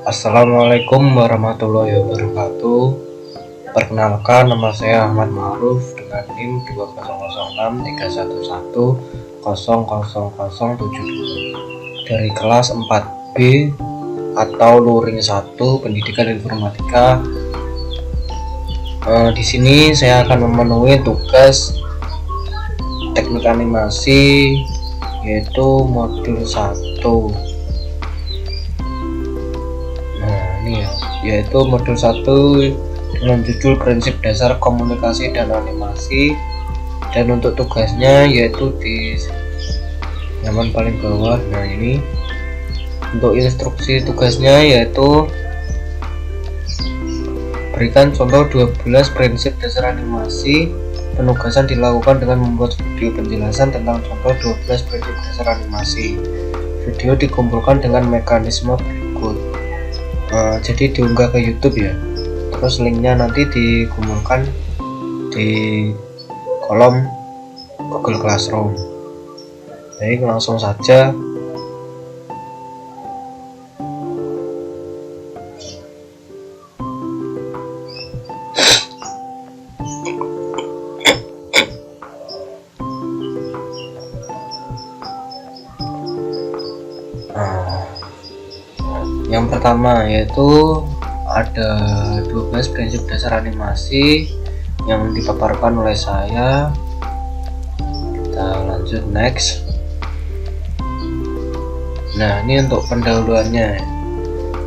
Assalamualaikum warahmatullahi wabarakatuh. Perkenalkan, nama saya Ahmad Ma'ruf dengan NIM 200631100072 dari kelas 4B atau Luring 1 Pendidikan Informatika. Di sini saya akan memenuhi tugas teknik animasi yaitu modul 1. Yaitu modul 1 dengan judul prinsip dasar komunikasi dan animasi, dan untuk tugasnya yaitu di halaman paling bawah. Nah, ini untuk instruksi tugasnya yaitu berikan contoh 12 prinsip dasar animasi. Penugasan dilakukan dengan membuat video penjelasan tentang contoh 12 prinsip dasar animasi. Video dikumpulkan dengan mekanisme berikut. Jadi diunggah ke YouTube ya, terus linknya nanti dikumpulkan di kolom Google Classroom. Jadi langsung saja yang pertama yaitu ada 12 prinsip dasar animasi yang dipaparkan oleh saya. Kita lanjut next. Nah, ini untuk pendahuluannya,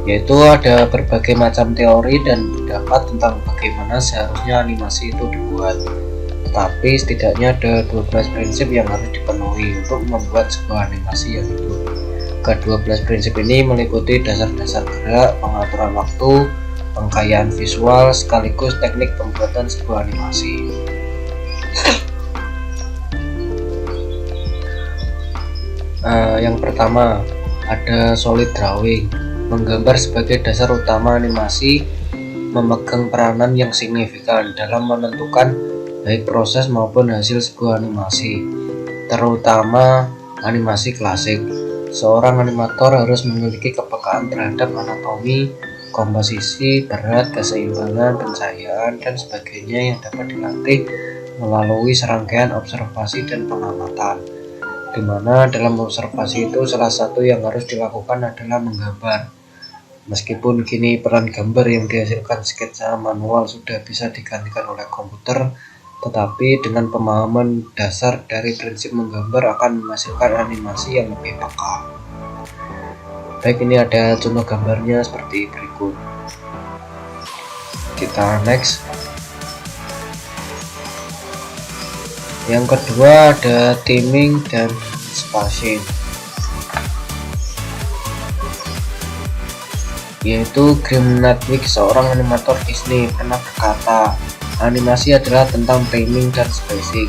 yaitu ada berbagai macam teori dan pendapat tentang bagaimana seharusnya animasi itu dibuat, tetapi setidaknya ada 12 prinsip yang harus dipenuhi untuk membuat sebuah animasi yang hidup. Ke-12 prinsip ini meliputi dasar-dasar gerak, pengaturan waktu, pengkayaan visual, sekaligus teknik pembuatan sebuah animasi. Yang pertama ada solid drawing, menggambar sebagai dasar utama animasi, memegang peranan yang signifikan dalam menentukan baik proses maupun hasil sebuah animasi, terutama animasi klasik. Seorang animator harus memiliki kepekaan terhadap anatomi, komposisi, berat, keseimbangan, pencahayaan, dan sebagainya yang dapat dilatih melalui serangkaian observasi dan pengamatan, di mana dalam observasi itu salah satu yang harus dilakukan adalah menggambar. Meskipun kini peran gambar yang dihasilkan sketsa manual sudah bisa digantikan oleh komputer, tetapi dengan pemahaman dasar dari prinsip menggambar akan menghasilkan animasi yang lebih peka. Baik, ini ada contoh gambarnya seperti berikut. Kita next. Yang kedua ada timing dan spacing, yaitu Graham Chadwick, seorang animator Disney, pernah berkata, animasi adalah tentang timing dan spacing.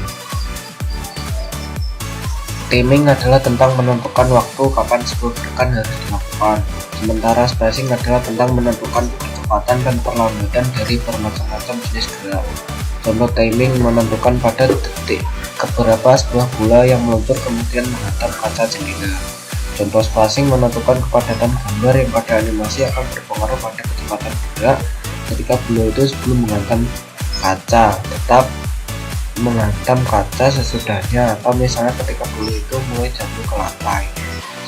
Timing adalah tentang menentukan waktu kapan sebuah gerakan harus dilakukan, sementara spacing adalah tentang menentukan kecepatan dan perlambatan dari bermacam-macam jenis gerak. Contoh timing menentukan pada detik keberapa sebuah bola yang meluncur kemudian menghantam kaca jendela. Contoh spacing menentukan kepadatan gambar yang pada animasi akan berpengaruh pada kecepatan gerak ketika bola itu sebelum menghantam kaca, tetap menghantam kaca sesudahnya, atau misalnya ketika bola itu mulai jatuh ke lantai.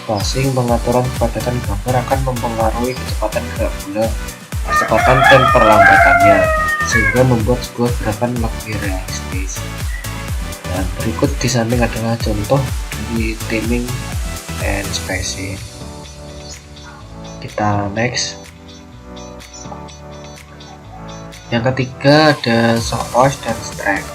Spacing pengaturan kepadatan gambar akan mempengaruhi kecepatan gerak bola, kecepatan dan perlambatannya, sehingga membuat sebuah gerakan lebih realistis. Dan berikut di samping adalah contoh dari timing and spacing. Kita next. Yang ketiga ada squash dan strike.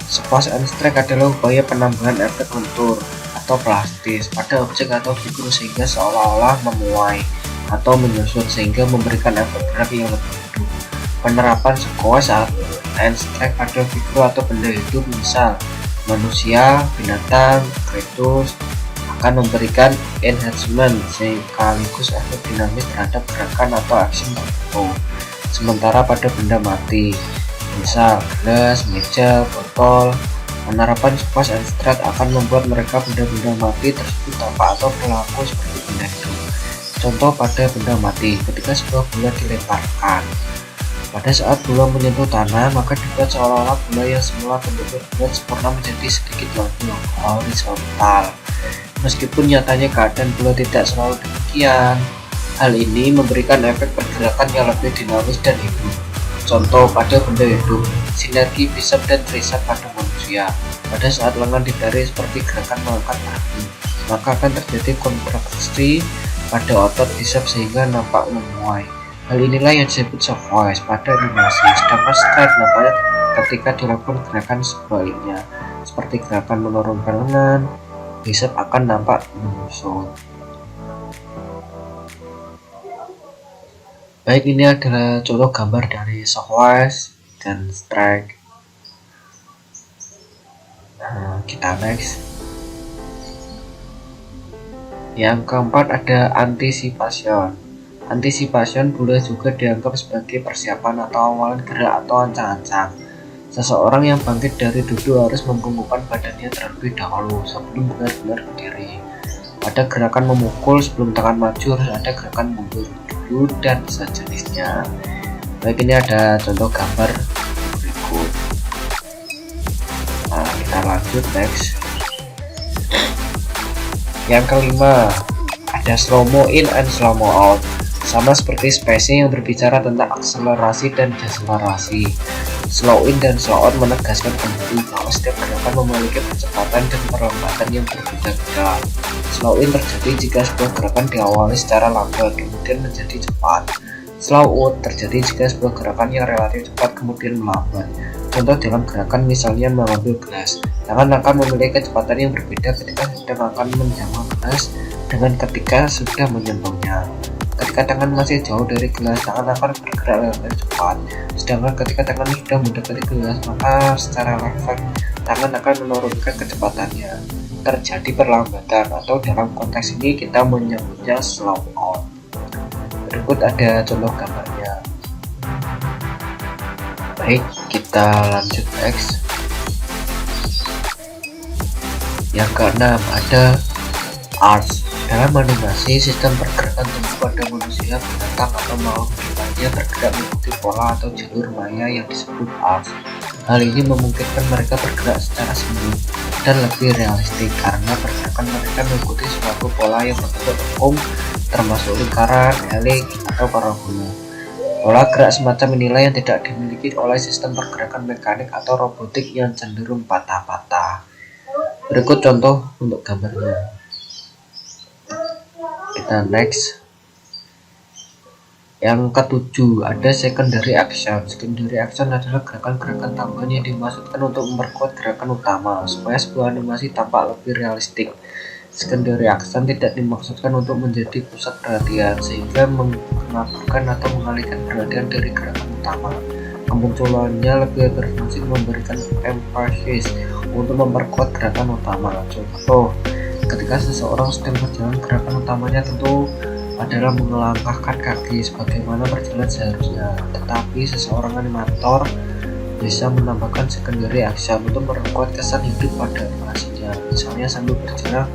Squash and strike adalah upaya penambahan efek lentur atau plastis pada objek atau figur sehingga seolah-olah memuai atau menyusut sehingga memberikan efek gerak yang lebih hidup. Penerapan squash and strike pada figur atau benda hidup, misal manusia, binatang, kreatus, akan memberikan enhancement sekaligus efek dinamis terhadap gerakan atau aksi tertentu. Sementara pada benda mati, misal gelas, meja, botol, penerapan squash and strike akan membuat mereka benda-benda mati tersebut tampak atau berlaku seperti benda hidup. Contoh pada benda mati, ketika sebuah bola dilemparkan. Pada saat bola menyentuh tanah, maka dibuat seolah-olah bola yang semula bentuknya bulat sempurna menjadi sedikit lebih horizontal. Meskipun nyatanya keadaan bola tidak selalu demikian, hal ini memberikan efek pergerakan yang lebih dinamis dan hidup. Contoh pada benda hidup, sinergi bisep dan trisep pada manusia. Pada saat lengan ditarik seperti gerakan mengangkat batu, maka akan terjadi kontraksi pada otot bisep sehingga nampak memuai. Hal inilah yang disebut soft voice pada animasi, sedangkan straight nampaknya ketika dilakukan gerakan sebaliknya, seperti gerakan menurunkan lengan, bisep akan nampak menyusut. Baik, ini adalah contoh gambar dari soft voice dan strike. Kita next. Yang keempat ada anticipation. Anticipation boleh juga dianggap sebagai persiapan atau awalan gerak atau ancang-ancang. Seseorang yang bangkit dari duduk harus membungkukkan badannya terlebih dahulu sebelum benar-benar berdiri. Ada gerakan memukul sebelum tangan maju, harus ada gerakan mundur dulu dan sejenisnya. Baik, ini ada contoh gambar berikut. Nah, kita lanjut next. Yang kelima ada slow mo in and slow mo out. Sama seperti spacing yang berbicara tentang akselerasi dan deselerasi. Slow in dan slow out menegaskan kembali bahwa setiap gerakan memiliki kecepatan dan perlambatan yang berbeda-beda. Slow in terjadi jika sebuah gerakan diawali secara lambat kemudian menjadi cepat. Slow out terjadi jika sebuah gerakan yang relatif cepat kemudian melambat. Contoh dalam gerakan misalnya mengambil gelas, tangan akan memiliki kecepatan yang berbeda ketika sedang akan menjamah gelas dengan ketika sudah menyentuhnya. Ketika tangan masih jauh dari gelas, tangan akan bergerak lebih cepat. Sedangkan ketika tangan sudah mendekati gelas, maka secara refleks tangan akan menurunkan kecepatannya. Terjadi perlambatan, atau dalam konteks ini kita menyebutnya slow out. Berikut ada contoh gambarnya. Baik, kita lanjut next. Yang keenam ada arts. Dalam animasi, sistem pergerakan tubuh pada manusia, binatang atau makhluk lainnya bergerak mengikuti pola atau jalur maya yang disebut arts. Hal ini memungkinkan mereka bergerak secara semu dan lebih realistik karena pergerakan mereka mengikuti suatu pola yang berbentuk lengkung, termasuk lingkaran, elik, atau parabola. Pola gerak semacam inilah yang tidak dimiliki oleh sistem pergerakan mekanik atau robotik yang cenderung patah-patah. Berikut contoh untuk gambarnya. Kita next. Yang ketujuh ada secondary action. Secondary action adalah gerakan-gerakan tambahan yang dimaksudkan untuk memperkuat gerakan utama supaya sebuah animasi tampak lebih realistik. Secondary action tidak dimaksudkan untuk menjadi pusat perhatian sehingga mengaburkan atau mengalihkan perhatian dari gerakan utama. Kemunculannya lebih berfungsi memberikan emphasis untuk memperkuat gerakan utama. Contoh, ketika seseorang sedang berjalan, gerakan utamanya tentu adalah melangkahkan kaki sebagaimana berjalan seharusnya, tetapi seseorang animator bisa menambahkan secondary action untuk memperkuat kesan hidup pada animasinya. Misalnya sambil berjalan,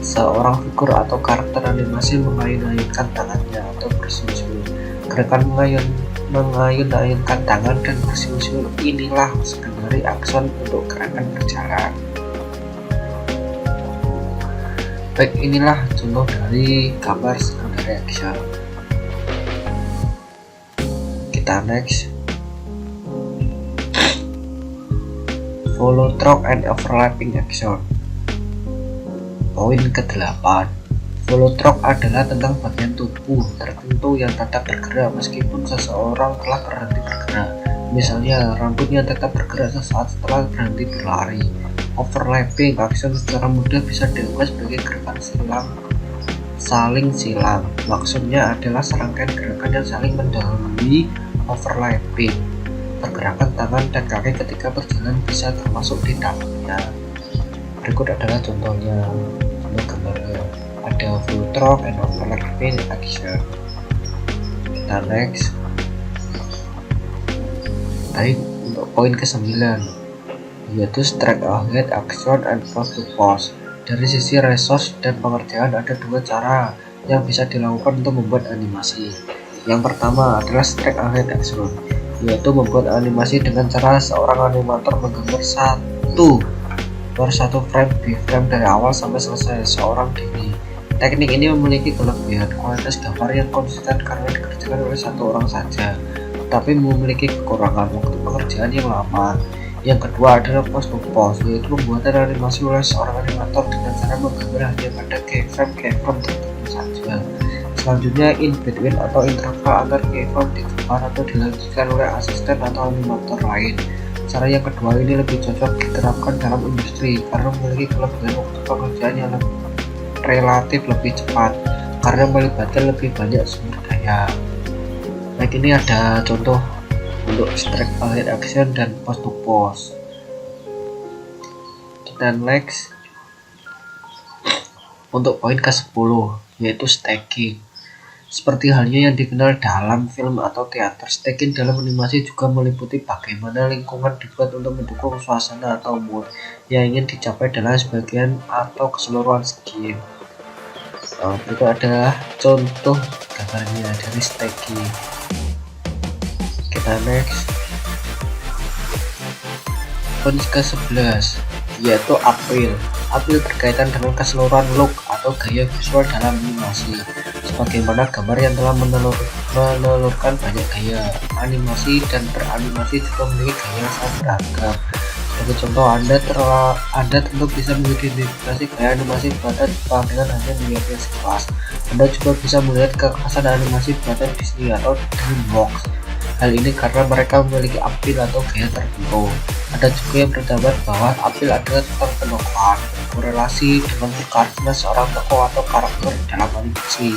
seorang figur atau karakter animasi mengayun-ayunkan tangannya atau bersiul-siul. Gerakan mengayun-ayunkan tangan dan bersiul-siul inilah secondary action untuk gerakan berjalan. Baik, inilah contoh dari gambar secondary action. Kita next. Follow through and overlapping action. Poin ke-8. Follow through adalah tentang bagian tubuh tertentu yang tetap bergerak meskipun seseorang telah berhenti bergerak. Misalnya, rambut yang tetap bergerak sesaat setelah berhenti berlari. Overlapping action secara mudah bisa dianggap sebagai gerakan saling silang. Maksudnya adalah serangkaian gerakan yang saling mendahului. Overlapping. Pergerakan tangan dan kaki ketika berjalan bisa termasuk di dalamnya. Berikut adalah contohnya. Contoh gambarnya. Ada follow through and overlapping action. Kita next. Baik, untuk poin ke-9 yaitu strike ahead action and pose to pose. Dari sisi resource dan pengerjaan ada dua cara yang bisa dilakukan untuk membuat animasi. Yang pertama adalah straight ahead action, yaitu membuat animasi dengan cara seorang animator menggambar satu frame by frame dari awal sampai selesai seorang diri. Teknik ini memiliki kelebihan kualitas gambar yang konsisten karena dikerjakan oleh satu orang saja, tetapi memiliki kekurangan waktu pekerjaan yang lama. Yang kedua adalah post to post, yaitu pembuatan animasi oleh seorang animator dengan cara menggambar hanya pada keyframe tertentu saja. Selanjutnya in between atau interval antar keyframe digambar atau dilanjutkan oleh asisten atau animator lain. Cara yang kedua ini lebih cocok diterapkan dalam industri karena memiliki kelebihan waktu pekerjaan yang relatif lebih cepat karena melibatkan lebih banyak sumber daya. Baik, ini ada contoh untuk straight ahead action dan post to post. Kita next untuk poin ke-10, yaitu staging. Seperti halnya yang dikenal dalam film atau teater, staging dalam animasi juga meliputi bagaimana lingkungan dibuat untuk mendukung suasana atau mood yang ingin dicapai dalam sebagian atau keseluruhan scene. Berikut adalah contoh gambarnya dari staging. Kita next poin ke-11, yaitu appeal berkaitan dengan keseluruhan look atau gaya visual dalam animasi, sebagaimana gambar yang telah menelurkan banyak gaya animasi dan beranimasi juga memiliki gaya yang sangat beragam. Sebagai contoh, Anda tentu bisa mengidentifikasi gaya animasi buatan Jepang dengan hanya melihatnya sekilas. Anda juga bisa melihat kekhasan animasi buatan Disney atau DreamWorks. Hal ini karena mereka memiliki appeal atau gaya tertentu. Ada juga yang berpendapat bahwa appeal adalah tentang penokohan, korelasi dengan karisma seorang tokoh atau karakter dalam animasi.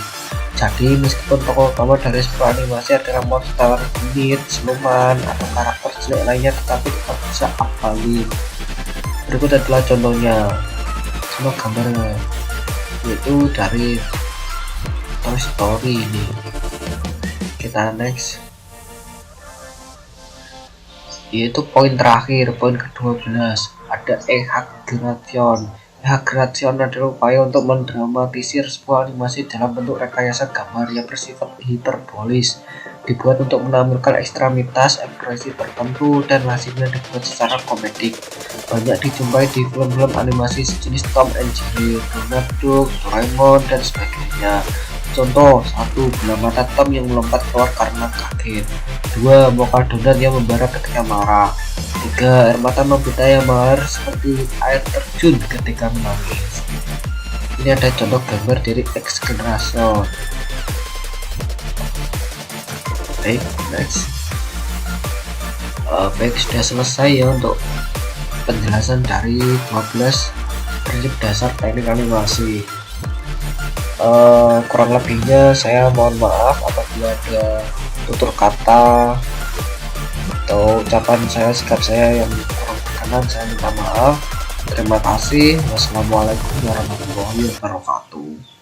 Jadi, meskipun tokoh utama dari sebuah animasi adalah monster, unit, siluman, atau karakter jelek lainnya, tetapi tetap bisa appealing. Berikut adalah contohnya, contoh gambarnya, yaitu dari Toy Story ini. Kita next, yaitu poin terakhir, poin ke-12, ada exaggeration. Exaggeration adalah upaya untuk mendramatisir sebuah animasi dalam bentuk rekayasa gambar yang bersifat hiperbolis, dibuat untuk menampilkan ekstremitas, ekspresi tertentu, dan lazimnya dibuat secara komedik. Banyak dijumpai di film-film animasi sejenis Tom and Jerry, Donald Duck, Doraemon, dan sebagainya. Contoh: 1. Bola mata Tom yang melompat keluar karena kaget. 2. Muka Donald yang membara ketika marah. 3. Air mata Nobita yang mengalir seperti air terjun ketika menangis. Ini ada contoh gambar dari exaggeration. Baik, next. Baik, sudah selesai ya untuk penjelasan dari 12 prinsip dasar teknik animasi. Kurang lebihnya saya mohon maaf apabila ada tutur kata atau ucapan saya, sikap saya yang kurang berkenan, saya minta maaf. Terima kasih. Wassalamualaikum warahmatullahi wabarakatuh.